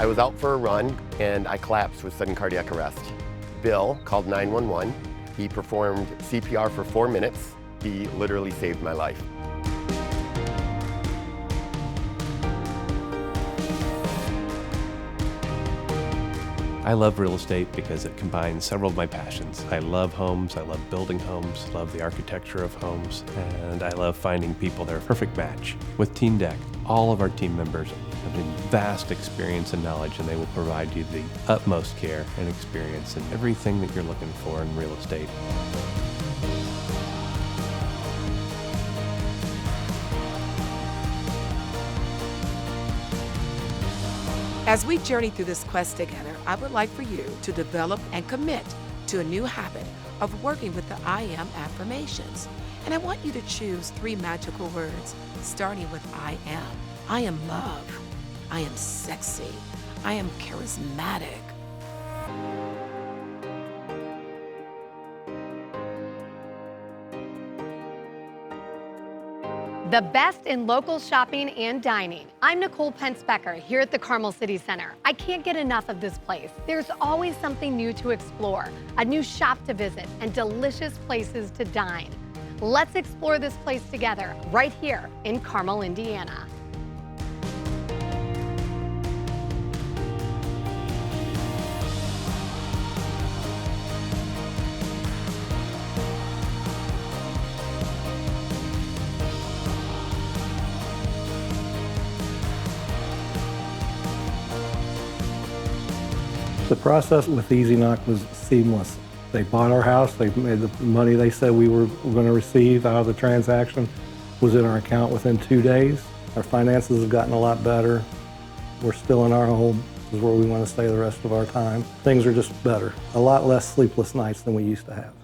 I was out for a run and I collapsed with sudden cardiac arrest. Bill called 911. He performed CPR for 4 minutes. He literally saved my life. I love real estate because it combines several of my passions. I love homes, I love building homes, love the architecture of homes, and I love finding people that are a perfect match. With Team Deck, all of our team members have a vast experience and knowledge, and they will provide you the utmost care and experience in everything that you're looking for in real estate. As we journey through this quest together, I would like for you to develop and commit to a new habit of working with the I Am affirmations. And I want you to choose 3 magical words, starting with I am. I am love. I am sexy. I am charismatic. The best in local shopping and dining. I'm Nicole Pence-Becker here at the Carmel City Center. I can't get enough of this place. There's always something new to explore, a new shop to visit, and delicious places to dine. Let's explore this place together right here in Carmel, Indiana. The process with Easy Knock was seamless. They bought our house, they made the money they said we were going to receive out of the transaction was in our account within 2 days. Our finances have gotten a lot better. We're still in our home. This is where we want to stay the rest of our time. Things are just better. A lot less sleepless nights than we used to have.